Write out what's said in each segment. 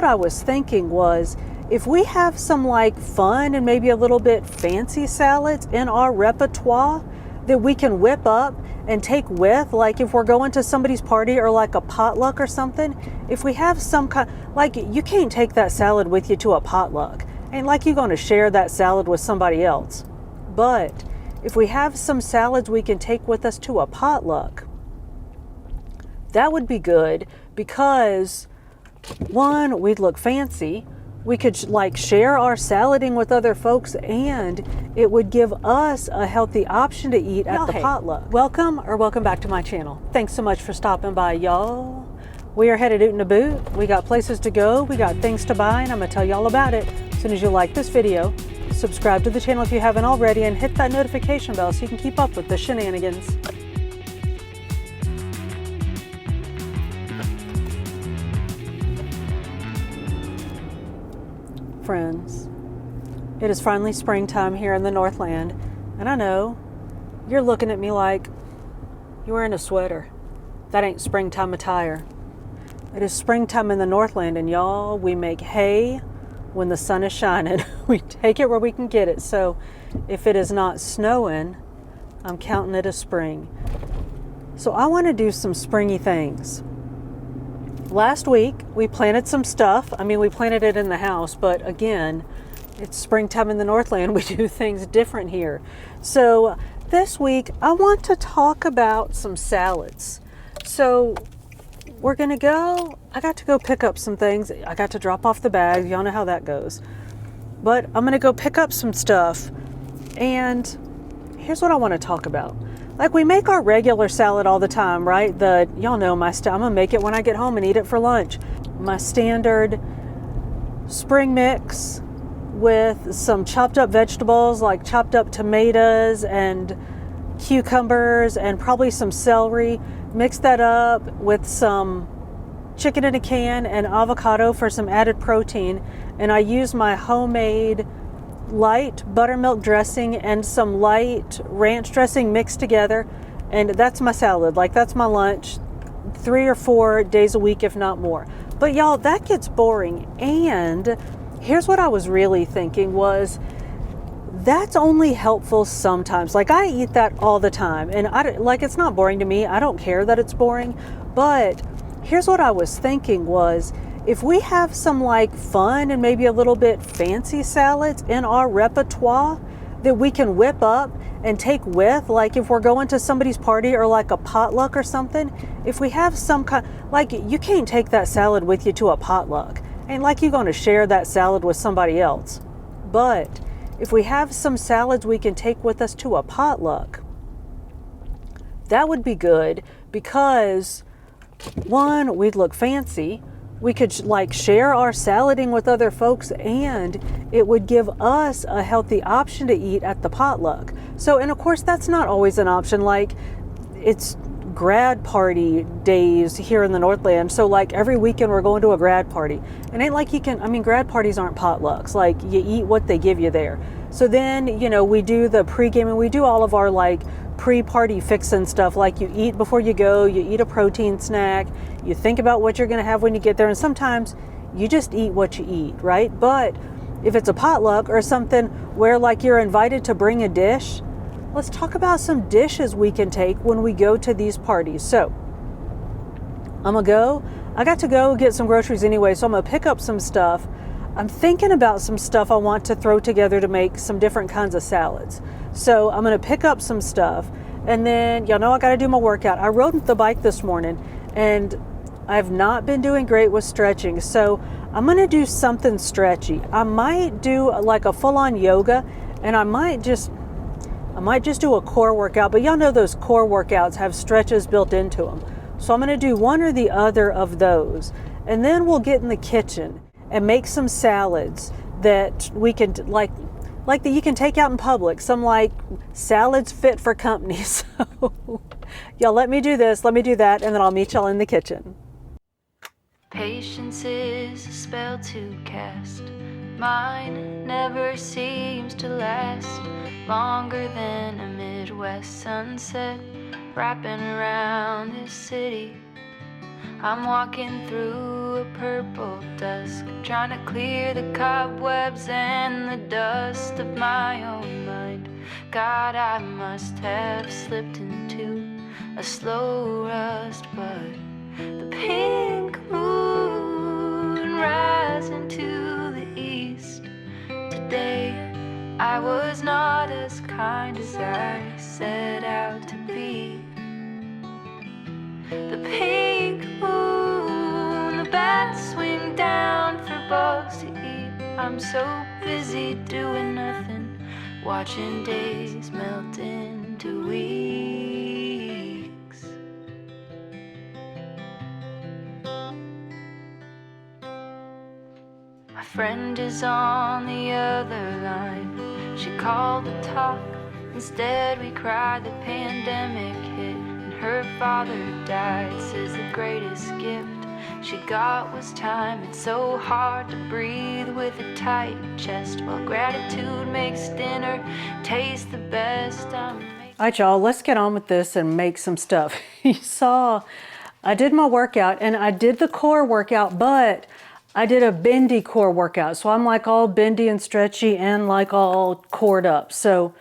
What I was thinking was, if we have some like fun and maybe a little bit fancy salads in our repertoire that we can whip up and take with, like if we're going to somebody's party or like a potluck or something, if we have some kind, like you can't take that salad with you to a potluck. Ain't like you're going to share that salad with somebody else. But if we have some salads we can take with us to a potluck, that would be good because one, we'd look fancy. We could like share our salading with other folks, and it would give us a healthy option to eat at the potluck. Welcome back to my channel. Thanks so much for stopping by, y'all. We are headed out in a boot. We got places to go. We got things to buy, and I'm gonna tell y'all about it as soon as you like this video. Subscribe to the channel if you haven't already, and hit that notification bell so you can keep up with the shenanigans. Friends, it is finally springtime here in the Northland, and I know you're looking at me like you're wearing a sweater. That ain't springtime attire. It is springtime in the Northland, and y'all, we make hay when the sun is shining. We take it where we can get it. So if it is not snowing, I'm counting it as spring. So I want to do some springy things. Last week, we planted some stuff. I mean, we planted it in the house, but again, it's springtime in the Northland. We do things different here. So this week, I want to talk about some salads. So we're gonna go, I got to go pick up some things. I got to drop off the bag. Y'all know how that goes. But I'm gonna go pick up some stuff. And here's what I want to talk about. Like we make our regular salad all the time, right? Y'all know my I'm gonna make it when I get home and eat it for lunch. My standard spring mix with some chopped up vegetables, like chopped up tomatoes and cucumbers and probably some celery. Mix that up with some chicken in a can and avocado for some added protein. And I use my homemade light buttermilk dressing and some light ranch dressing mixed together, and that's my salad. Like that's my lunch 3 or 4 days a week, if not more. But y'all, that gets boring. And here's what I was really thinking was, that's only helpful sometimes. Like I eat that all the time, and it's not boring to me. I don't care that it's boring. But here's what I was thinking was, if we have some like fun and maybe a little bit fancy salads in our repertoire that we can whip up and take with, like if we're going to somebody's party or like a potluck or something, if we have some kind, like you can't take that salad with you to a potluck. Ain't like you're going to share that salad with somebody else. But if we have some salads we can take with us to a potluck, that would be good because one, we'd look fancy. We could like share our salading with other folks, and it would give us a healthy option to eat at the potluck. So, and of course that's not always an option. Like it's grad party days here in the Northland. So like every weekend we're going to a grad party, and ain't like you can, I mean, grad parties aren't potlucks. Like you eat what they give you there. So then, you know, we do the pregame and we do all of our like pre-party fixing stuff. Like you eat before you go, you eat a protein snack, you think about what you're going to have when you get there, and sometimes you just eat what you eat, right? But if it's a potluck or something where like you're invited to bring a dish, let's talk about some dishes we can take when we go to these parties. So I got to go get some groceries anyway, so I'm gonna pick up some stuff. I'm thinking about some stuff I want to throw together to make some different kinds of salads. So I'm gonna pick up some stuff, and then y'all know I gotta do my workout. I rode the bike this morning, and I've not been doing great with stretching, so I'm gonna do something stretchy. I might do like a full-on yoga, and I might just do a core workout, but y'all know those core workouts have stretches built into them. So I'm gonna do one or the other of those, and then we'll get in the kitchen and make some salads that we can like that you can take out in public, some like salads fit for company. So y'all, let me do this, let me do that, and then I'll meet y'all in the kitchen. Patience is a spell to cast. Mine never seems to last longer than a Midwest sunset wrapping around this city. I'm walking through a purple dusk, trying to clear the cobwebs and the dust of my own mind. God, I must have slipped into a slow rust, but the pink moon rising to the east. Today I was not as kind as I set out to be. The pink moon, the bats swing down for bugs to eat. I'm so busy doing nothing, watching days melt into weeks. My friend is on the other line. She called to talk, instead we cried. The pandemic hit and her father died. Says the greatest gift she got was time. It's so hard to breathe with a tight chest, while gratitude makes dinner taste the best. All right, y'all, let's get on with this and make some stuff. You saw I did my workout, and I did the core workout, but I did a bendy core workout. So I'm like all bendy and stretchy and like all cored up. So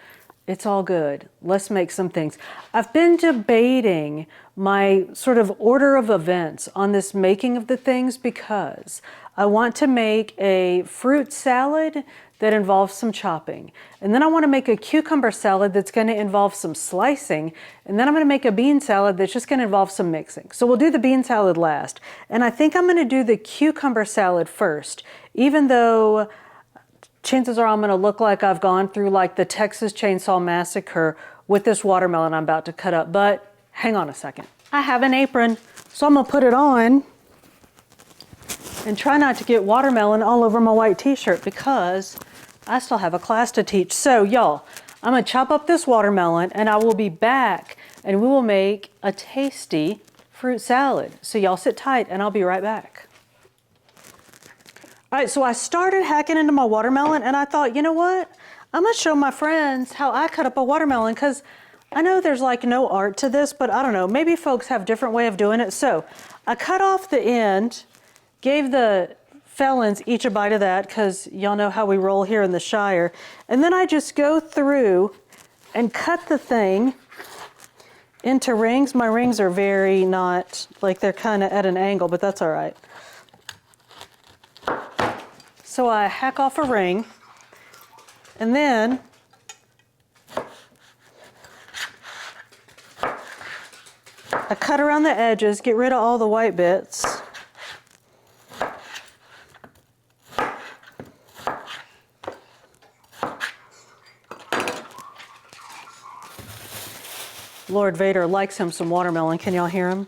it's all good. Let's make some things. I've been debating my sort of order of events on this making of the things, because I want to make a fruit salad that involves some chopping. And then I want to make a cucumber salad that's going to involve some slicing. And then I'm going to make a bean salad that's just going to involve some mixing. So we'll do the bean salad last. And I think I'm going to do the cucumber salad first, even though chances are I'm going to look like I've gone through like the Texas Chainsaw Massacre with this watermelon I'm about to cut up. But hang on a second. I have an apron, so I'm going to put it on and try not to get watermelon all over my white t-shirt, because I still have a class to teach. So y'all, I'm going to chop up this watermelon and I will be back and we will make a tasty fruit salad. So y'all sit tight and I'll be right back. All right, so I started hacking into my watermelon and I thought, you know what? I'm going to show my friends how I cut up a watermelon, because I know there's like no art to this, but I don't know, maybe folks have a different way of doing it. So I cut off the end, gave the felons each a bite of that, because y'all know how we roll here in the Shire. And then I just go through and cut the thing into rings. My rings are very not, like they're kind of at an angle, but that's all right. So I hack off a ring, and then I cut around the edges, get rid of all the white bits. Lord Vader likes him some watermelon. Can y'all hear him?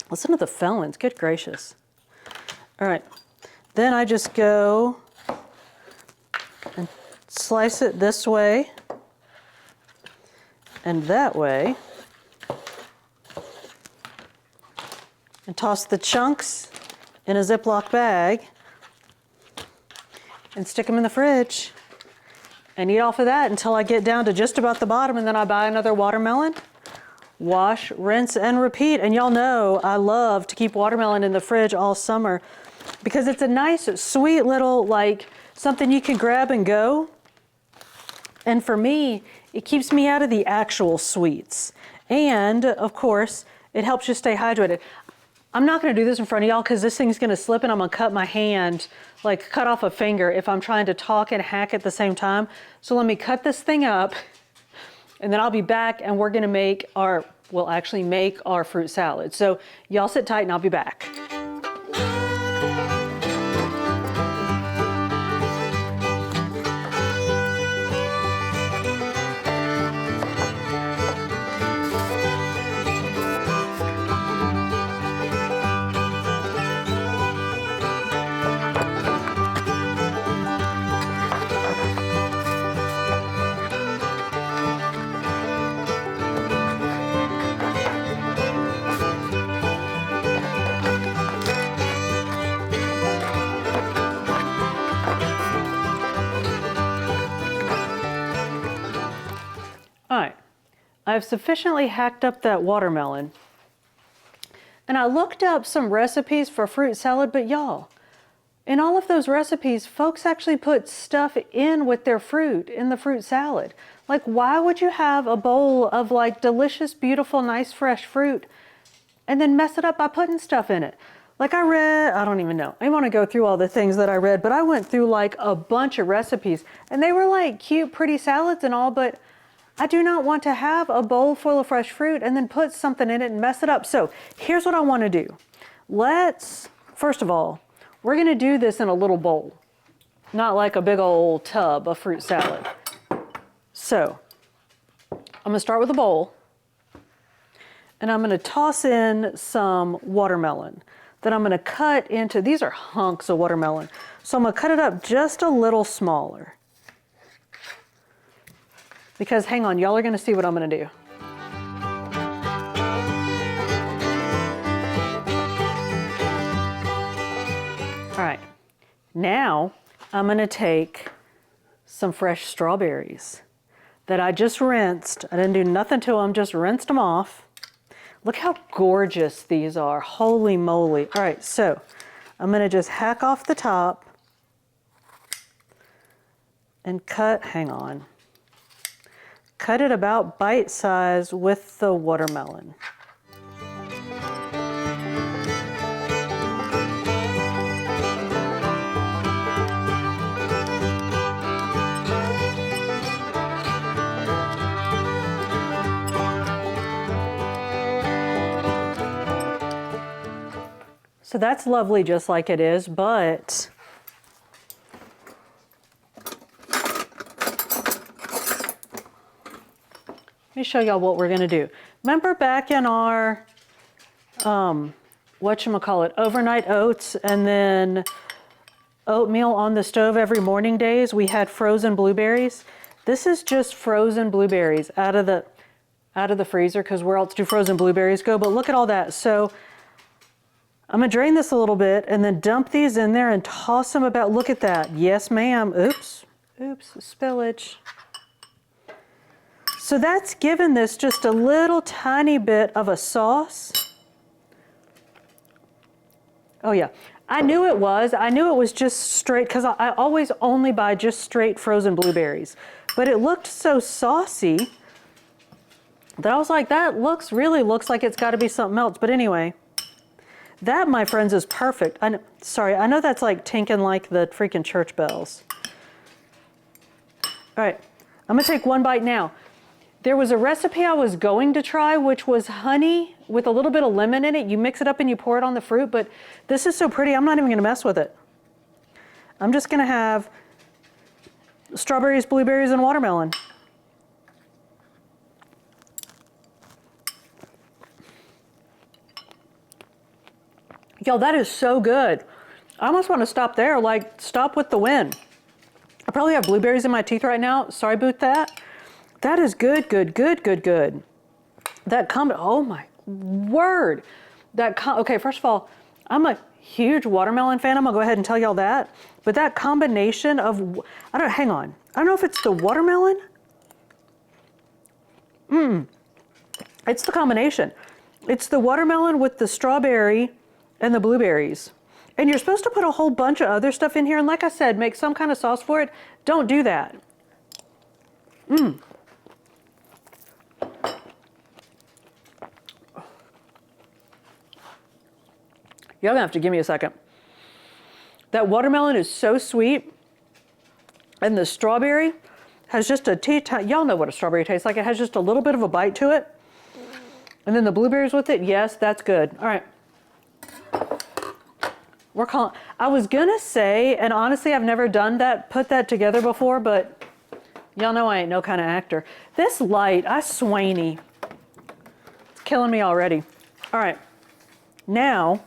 Listen to the felons. Good gracious. All right. Then I just go and slice it this way and that way, and toss the chunks in a Ziploc bag and stick them in the fridge and eat off of that until I get down to just about the bottom, and then I buy another watermelon, wash, rinse, and repeat. And y'all know I love to keep watermelon in the fridge all summer, because it's a nice, sweet little, like, something you can grab and go. And for me, it keeps me out of the actual sweets. And, of course, it helps you stay hydrated. I'm not going to do this in front of y'all because this thing's going to slip and I'm going to cut my hand, like cut off a finger if I'm trying to talk and hack at the same time. So let me cut this thing up and then I'll be back and we're going to make our, we'll actually make our fruit salad. So y'all sit tight and I'll be back. All right, I've sufficiently hacked up that watermelon And I looked up some recipes for fruit salad, but y'all, in all of those recipes, folks actually put stuff in with their fruit in the fruit salad. Like, why would you have a bowl of like delicious, beautiful, nice, fresh fruit and then mess it up by putting stuff in it? Like I don't even know. I want to go through all the things that I read, but I went through like a bunch of recipes and they were like cute, pretty salads and all, but I do not want to have a bowl full of fresh fruit and then put something in it and mess it up. So here's what I want to do. First of all, we're going to do this in a little bowl, not like a big old tub of fruit salad. So I'm going to start with a bowl and I'm going to toss in some watermelon that I'm going to cut into. These are hunks of watermelon. So I'm going to cut it up just a little smaller. Because hang on, y'all are going to see what I'm going to do. All right, now I'm going to take some fresh strawberries that I just rinsed. I didn't do nothing to them, just rinsed them off. Look how gorgeous these are. Holy moly. All right, so I'm going to just hack off the top and cut it about bite size with the watermelon. So that's lovely just like it is, but let me show y'all what we're gonna do. Remember back in our, overnight oats and then oatmeal on the stove every morning days, we had frozen blueberries. This is just frozen blueberries out of the freezer, because where else do frozen blueberries go? But look at all that. So I'm gonna drain this a little bit and then dump these in there and toss them about. Look at that. Yes, ma'am. Oops, spillage. So that's given this just a little tiny bit of a sauce. Oh yeah, I knew it was just straight, because I always only buy just straight frozen blueberries. But it looked so saucy that I was like, that really looks like it's gotta be something else. But anyway, that, my friends, is perfect. I know that's like tinking like the freaking church bells. All right, I'm gonna take one bite now. There was a recipe I was going to try, which was honey with a little bit of lemon in it. You mix it up and you pour it on the fruit, but this is so pretty, I'm not even gonna mess with it. I'm just gonna have strawberries, blueberries, and watermelon. Yo, that is so good. I almost want to stop there, like stop with the win. I probably have blueberries in my teeth right now. Sorry about that. That is good, good, good, good, good. Oh my word. Okay, first of all, I'm a huge watermelon fan. I'm gonna go ahead and tell y'all that. But that combination of, hang on. I don't know if it's the watermelon. It's the combination. It's the watermelon with the strawberry and the blueberries. And you're supposed to put a whole bunch of other stuff in here. And like I said, make some kind of sauce for it. Don't do that. Y'all gonna have to give me a second. That watermelon is so sweet. And the strawberry has just y'all know what a strawberry tastes like. It has just a little bit of a bite to it. And then the blueberries with it, yes, that's good. All right. I was gonna say, and honestly, I've never put that together before, but y'all know I ain't no kind of actor. This light, it's killing me already. All right, now,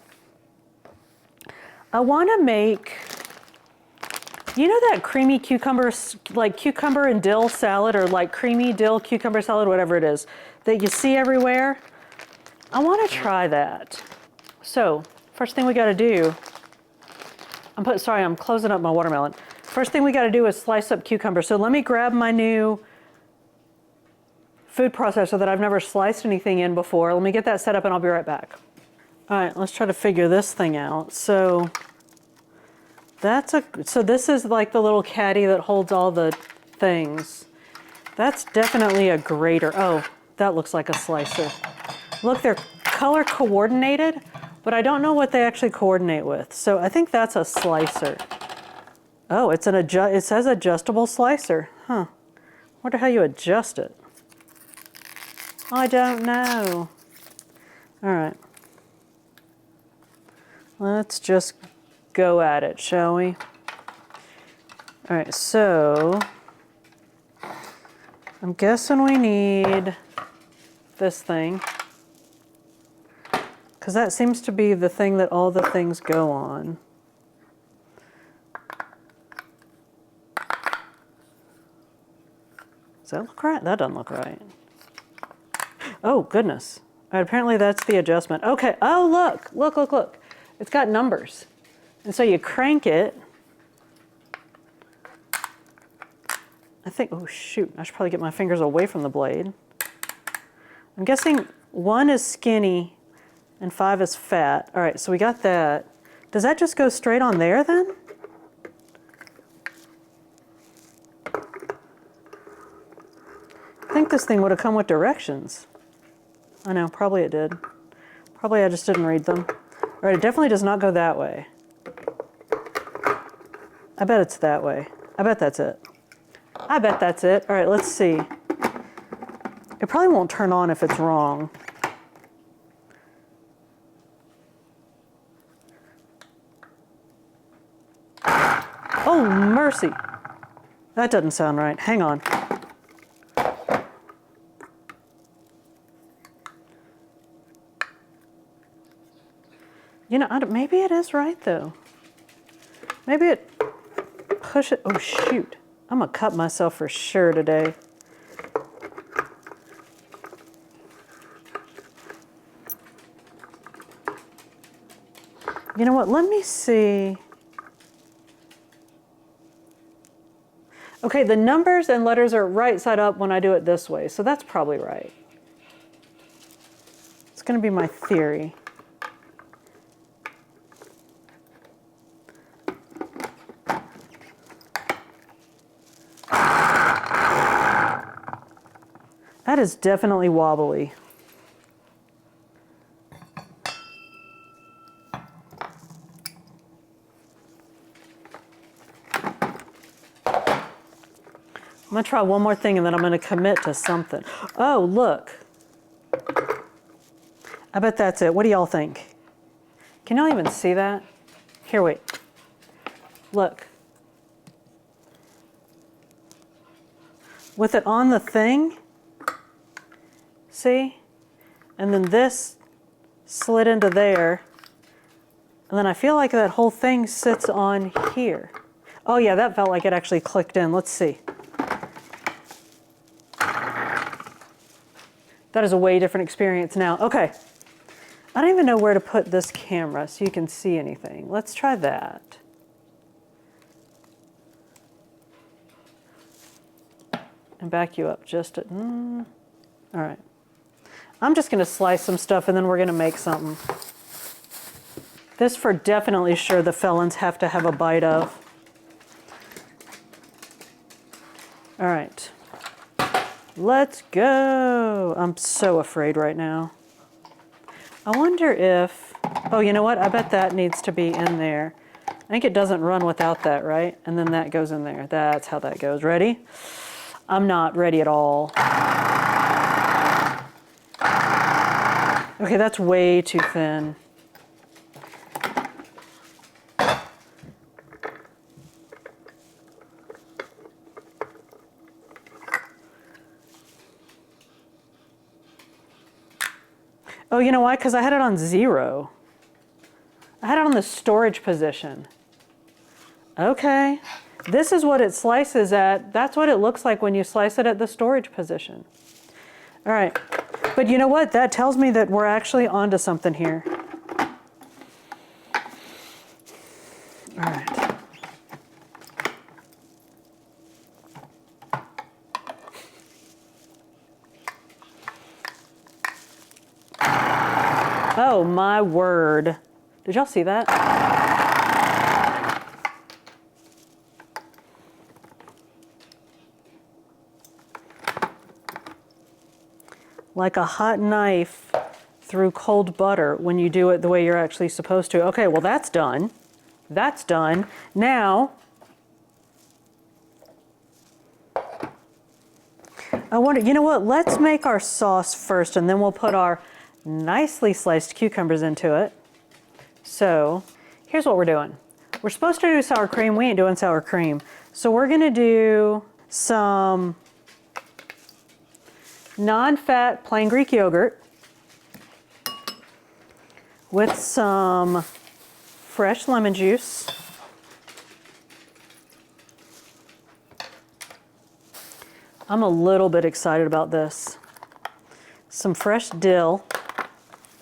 I wanna make, you know that creamy cucumber, like cucumber and dill salad, or like creamy dill cucumber salad, whatever it is, that you see everywhere? I wanna try that. So, first thing we gotta do, I'm closing up my watermelon. First thing we gotta do is slice up cucumber. So let me grab my new food processor that I've never sliced anything in before. Let me get that set up and I'll be right back. All right, let's try to figure this thing out. So so this is like the little caddy that holds all the things. That's definitely a grater. Oh, that looks like a slicer. Look, they're color coordinated, but I don't know what they actually coordinate with. So I think that's a slicer. Oh, it says adjustable slicer. Huh. Wonder how you adjust it. I don't know. All right. Let's just go at it, shall we? All right, so I'm guessing we need this thing, because that seems to be the thing that all the things go on. Does that look right? That doesn't look right. Oh, goodness. All right, apparently that's the adjustment. Okay, oh, look, look, look, look. It's got numbers. And so you crank it. I think, oh shoot, I should probably get my fingers away from the blade. I'm guessing 1 is skinny and 5 is fat. All right, so we got that. Does that just go straight on there then? I think this thing would have come with directions. I know, probably it did. Probably I just didn't read them. All right, it definitely does not go that way. I bet it's that way. I bet that's it. I bet that's it. All right, let's see. It probably won't turn on if it's wrong. Oh, mercy. That doesn't sound right. Hang on. You know, maybe it is right, though. Maybe it push it. Oh, shoot. I'm going to cut myself for sure today. You know what? Let me see. Okay, the numbers and letters are right side up when I do it this way, so that's probably right. It's going to be my theory. That is definitely wobbly. I'm going to try one more thing and then I'm going to commit to something. Oh, look. I bet that's it. What do y'all think? Can y'all even see that? Here, wait. Look. With it on the thing, see? And then this slid into there. And then I feel like that whole thing sits on here. Oh yeah, that felt like it actually clicked in. Let's see. That is a way different experience now. Okay. I don't even know where to put this camera so you can see anything. Let's try that. And back you up just a, all right. I'm just gonna slice some stuff and then we're gonna make something. This for definitely sure the felons have to have a bite of. All right. Let's go. I'm so afraid right now. I wonder if, oh, you know what? I bet that needs to be in there. I think it doesn't run without that, right? And then that goes in there. That's how that goes. Ready? I'm not ready at all. Okay, that's way too thin. Oh, you know why? Because I had it on 0. I had it on the storage position. Okay. This is what it slices at. That's what it looks like when you slice it at the storage position. All right. But you know what? That tells me that we're actually onto something here. All right. Oh my word. Did y'all see that? Like a hot knife through cold butter when you do it the way you're actually supposed to. Okay, well that's done. That's done. Now, I wonder, you know what? Let's make our sauce first and then we'll put our nicely sliced cucumbers into it. So, here's what we're doing. We're supposed to do sour cream. We ain't doing sour cream. So we're gonna do some non-fat plain Greek yogurt with some fresh lemon juice. I'm a little bit excited about this. Some fresh dill.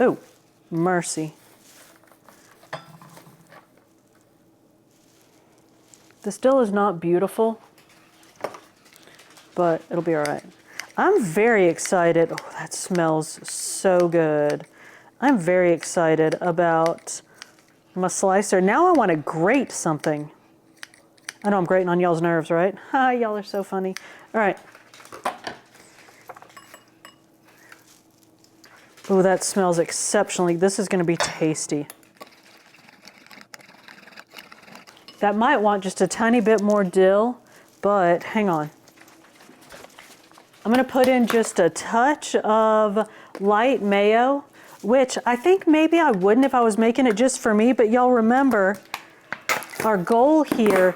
Oh, mercy. This dill is not beautiful, but it'll be all right. I'm very excited. Oh, that smells so good. I'm very excited about my slicer. Now I want to grate something. I know I'm grating on y'all's nerves, right? Ha, y'all are so funny. All right. Oh, that smells exceptionally. This is going to be tasty. That might want just a tiny bit more dill, but hang on. I'm going to put in just a touch of light mayo, which I think maybe I wouldn't if I was making it just for me, but y'all remember our goal here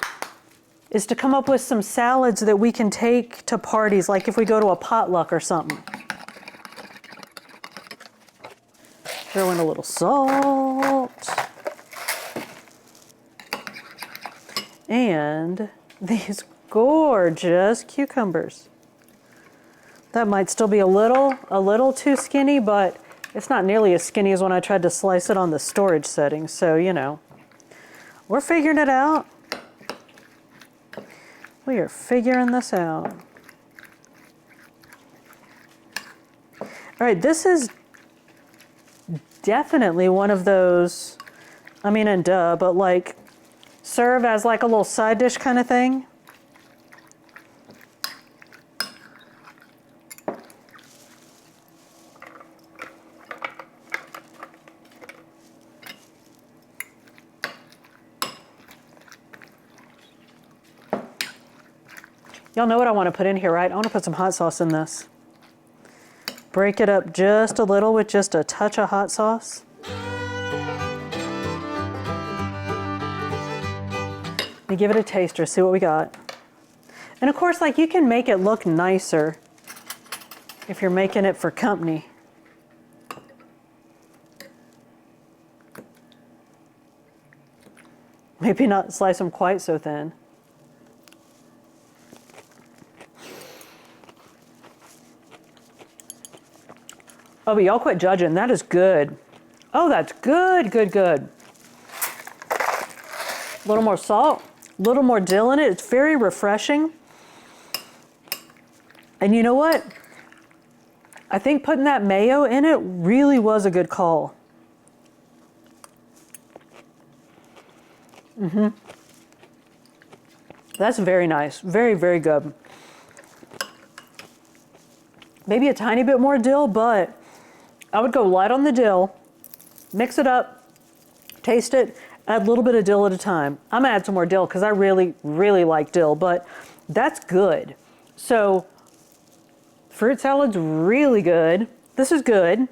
is to come up with some salads that we can take to parties, like if we go to a potluck or something. Throw in a little salt. And these gorgeous cucumbers. That might still be a little too skinny, but it's not nearly as skinny as when I tried to slice it on the storage setting. So, you know, we're figuring it out. We are figuring this out. All right, this is definitely one of those, I mean, and duh, but like serve as like a little side dish kind of thing. Y'all know what I want to put in here, right? I want to put some hot sauce in this. Break it up just a little with just a touch of hot sauce. Let me give it a taster, see what we got. And of course, like, you can make it look nicer if you're making it for company. Maybe not slice them quite so thin. Oh, but y'all quit judging. That is good. Oh, that's good, good, good. A little more salt, a little more dill in it. It's very refreshing. And you know what? I think putting that mayo in it really was a good call. That's very nice. Very, very good. Maybe a tiny bit more dill, but I would go light on the dill, mix it up, taste it, add a little bit of dill at a time. I'm gonna add some more dill because I really, really like dill, but that's good. So fruit salad's really good. This is good.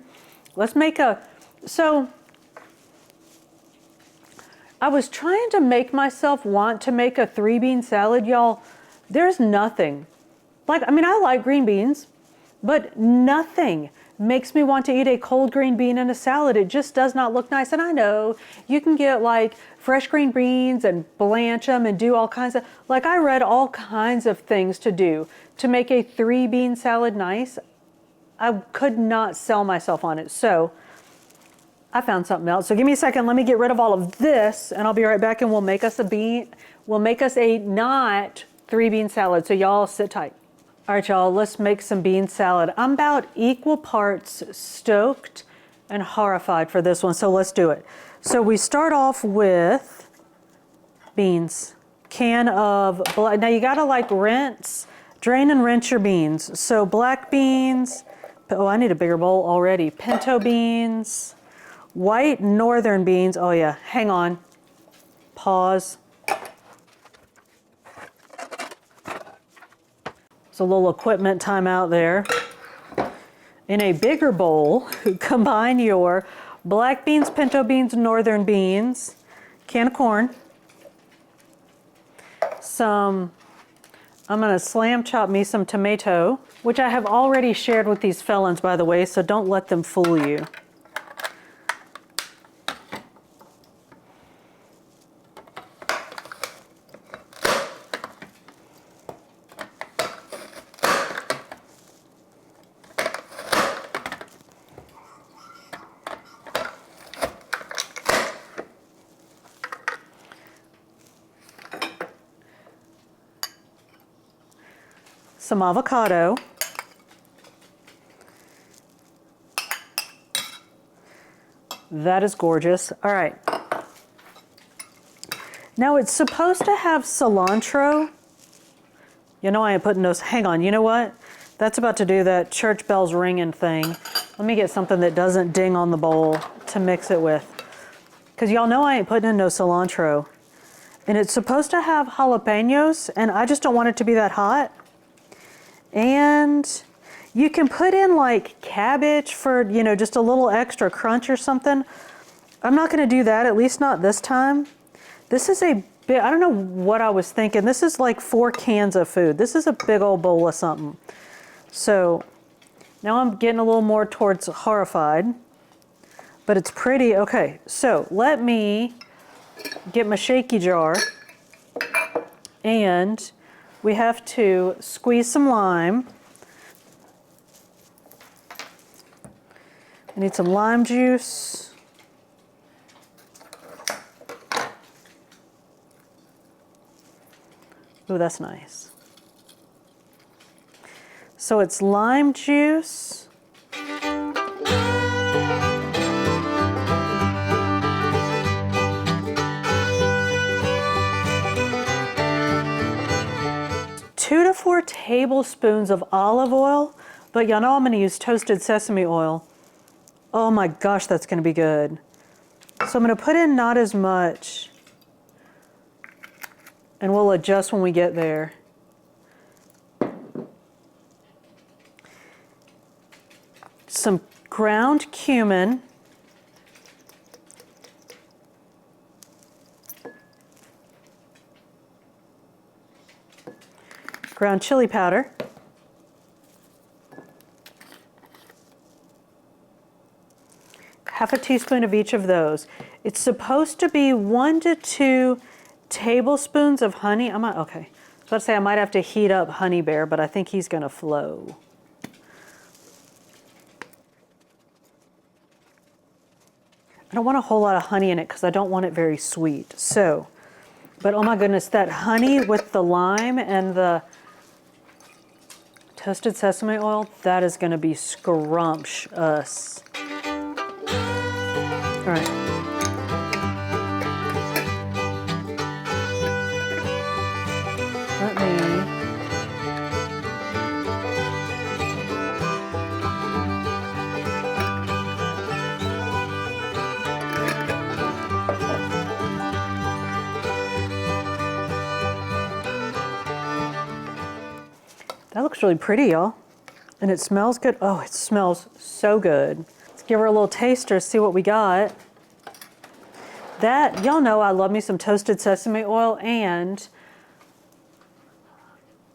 Let's make so I was trying to make myself want to make a 3-bean salad, y'all. There's nothing. Like, I mean, I like green beans, but nothing makes me want to eat a cold green bean in a salad. It just does not look nice. And I know you can get like fresh green beans and blanch them and do all kinds of, like, I read all kinds of things to do to make a 3-bean salad nice. I could not sell myself on it. So I found something else. So give me a second. Let me get rid of all of this and I'll be right back and we'll make us a not 3-bean salad. So y'all sit tight. All right, y'all, let's make some bean salad. I'm about equal parts stoked and horrified for this one, so let's do it. So we start off with beans. Can of, now you gotta like drain and rinse your beans. So black beans, oh, I need a bigger bowl already. Pinto beans, white northern beans. Oh yeah, hang on, pause. It's a little equipment timeout there. In a bigger bowl, combine your black beans, pinto beans, northern beans, can of corn, I'm gonna slam chop me some tomato, which I have already shared with these felons, by the way, so don't let them fool you. Some avocado. That is gorgeous. All right. Now it's supposed to have cilantro. You know I ain't putting those, hang on, you know what? That's about to do that church bells ringing thing. Let me get something that doesn't ding on the bowl to mix it with. Because y'all know I ain't putting in no cilantro. And it's supposed to have jalapenos, and I just don't want it to be that hot. And you can put in like cabbage for, you know, just a little extra crunch or something. I'm not gonna do that, at least not this time. This is a bit, I don't know what I was thinking. This is like 4 cans of food. This is a big old bowl of something. So now I'm getting a little more towards horrified, but it's pretty. Okay, so let me get my shaky jar, and we have to squeeze some lime. I need some lime juice. Ooh, that's nice. So it's lime juice. Two to 4 tablespoons of olive oil, but y'all know I'm gonna use toasted sesame oil. Oh my gosh, that's gonna be good. So I'm gonna put in not as much, and we'll adjust when we get there. Some ground cumin. Ground chili powder. Half a teaspoon of each of those. It's supposed to be 1 to 2 tablespoons of honey. Okay. I was about to say I might have to heat up Honey Bear, but I think he's gonna flow. I don't want a whole lot of honey in it because I don't want it very sweet. So, but oh my goodness, that honey with the lime and the toasted sesame oil, that is gonna be scrumptious. All right. Let me that looks really pretty, y'all. And it smells good. Oh, it smells so good. Let's give her a little taster, see what we got. That, y'all know I love me some toasted sesame oil, and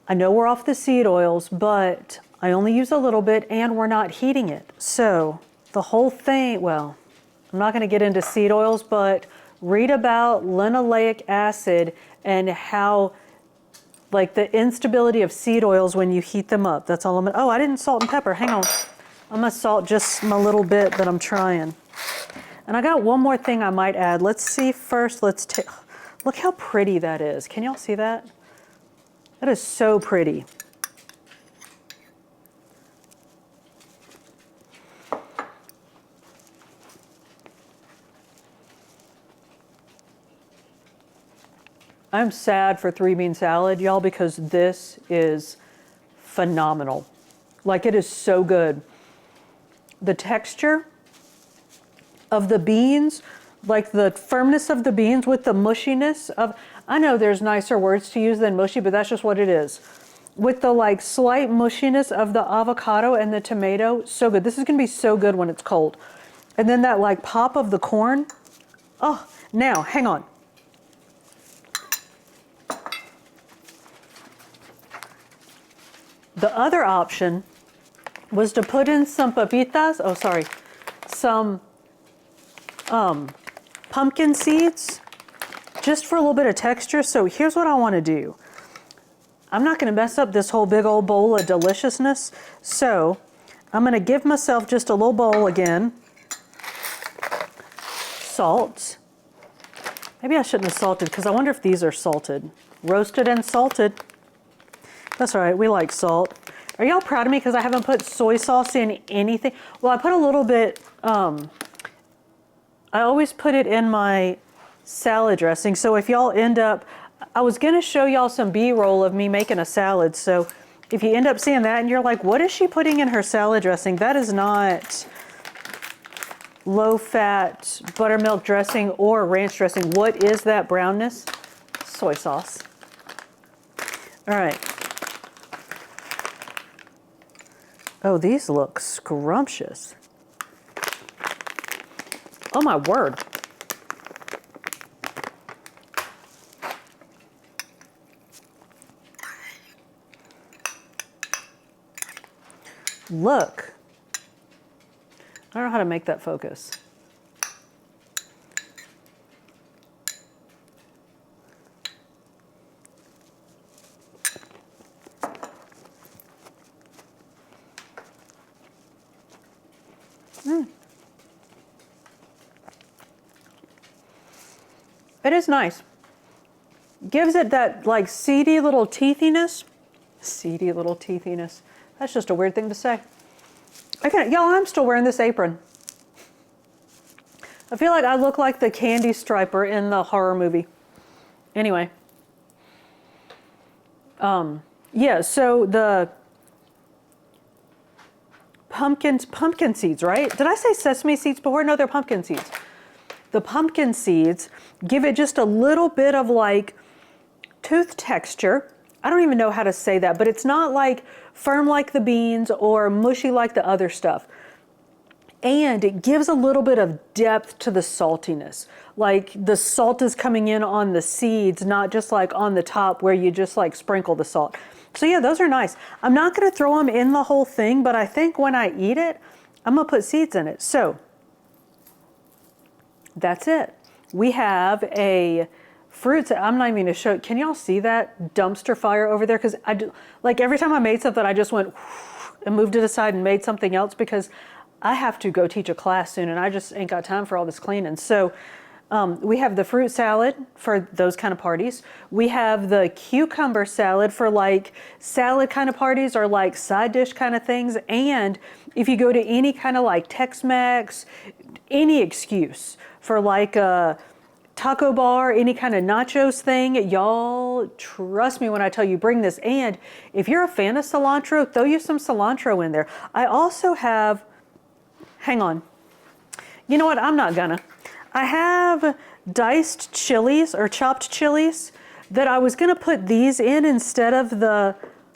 I know we're off the seed oils, but I only use a little bit and we're not heating it. So the whole thing, well, I'm not gonna get into seed oils, but read about linoleic acid and how, like, the instability of seed oils when you heat them up. That's all I'm gonna, oh, I didn't salt and pepper, hang on. I'm gonna salt just my little bit that I'm trying. And I got one more thing I might add. Let's see first, look how pretty that is. Can y'all see that? That is so pretty. I'm sad for 3-bean salad, y'all, because this is phenomenal. Like, it is so good. The texture of the beans, like the firmness of the beans with the mushiness of, I know there's nicer words to use than mushy, but that's just what it is. With the like slight mushiness of the avocado and the tomato, so good. This is gonna be so good when it's cold. And then that like pop of the corn. Oh, now, hang on. The other option was to put in some papitas, some pumpkin seeds, just for a little bit of texture. So here's what I want to do. I'm not going to mess up this whole big old bowl of deliciousness. So I'm going to give myself just a little bowl again. Salt. Maybe I shouldn't have salted because I wonder if these are salted. Roasted and salted. That's all right, we like salt. Are y'all proud of me because I haven't put soy sauce in anything? Well, I put a little bit, I always put it in my salad dressing. So if y'all end up, I was gonna show y'all some B-roll of me making a salad. So if you end up seeing that and you're like, what is she putting in her salad dressing? That is not low-fat buttermilk dressing or ranch dressing. What is that brownness? Soy sauce. All right. Oh, these look scrumptious. Oh my word. Look. I don't know how to make that focus. It is nice. Gives it that like seedy little teethiness. Seedy little teethiness. That's just a weird thing to say. Y'all, I'm still wearing this apron. I feel like I look like the candy striper in the horror movie. Anyway. Yeah, so the pumpkin seeds, right? Did I say sesame seeds before? No, they're pumpkin seeds. The pumpkin seeds give it just a little bit of like tooth texture. I don't even know how to say that, but it's not like firm like the beans or mushy like the other stuff. And it gives a little bit of depth to the saltiness. Like the salt is coming in on the seeds, not just like on the top where you just like sprinkle the salt. So yeah, those are nice. I'm not gonna throw them in the whole thing, but I think when I eat it, I'm gonna put seeds in it. So that's it. We have a fruit. I'm not even going to show. Can y'all see that dumpster fire over there? Because like every time I made something, I just went and moved it aside and made something else because I have to go teach a class soon and I just ain't got time for all this cleaning. So we have the fruit salad for those kind of parties. We have the cucumber salad for like salad kind of parties or like side dish kind of things. And if you go to any kind of like Tex-Mex, any excuse for like a taco bar, any kind of nachos thing, y'all trust me when I tell you bring this. And if you're a fan of cilantro, throw you some cilantro in there. I also have, hang on. You know what? I'm not gonna. I have diced chilies or chopped chilies that I was gonna put these in instead of the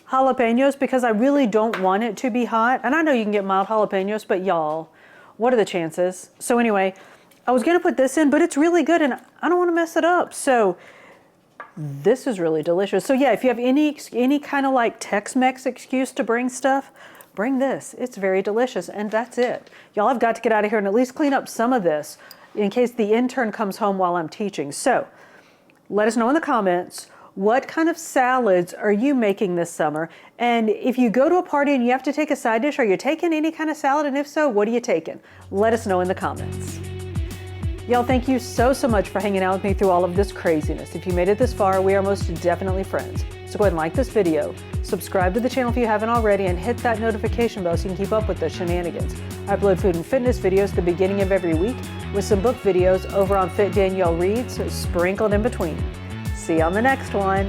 jalapenos because I really don't want it to be hot. And I know you can get mild jalapenos, but y'all, what are the chances? So anyway, I was gonna put this in, but it's really good and I don't wanna mess it up. So this is really delicious. So yeah, if you have any kind of like Tex-Mex excuse to bring stuff, bring this. It's very delicious and that's it. Y'all have got to get out of here and at least clean up some of this in case the intern comes home while I'm teaching. So let us know in the comments, what kind of salads are you making this summer? And if you go to a party and you have to take a side dish, are you taking any kind of salad? And if so, what are you taking? Let us know in the comments. Y'all, thank you so much for hanging out with me through all of this craziness. If you made it this far, we are most definitely friends. So go ahead and like this video, subscribe to the channel if you haven't already, and hit that notification bell so you can keep up with the shenanigans. I upload food and fitness videos at the beginning of every week with some book videos over on Fit Danielle Reads, sprinkled in between. See you on the next one.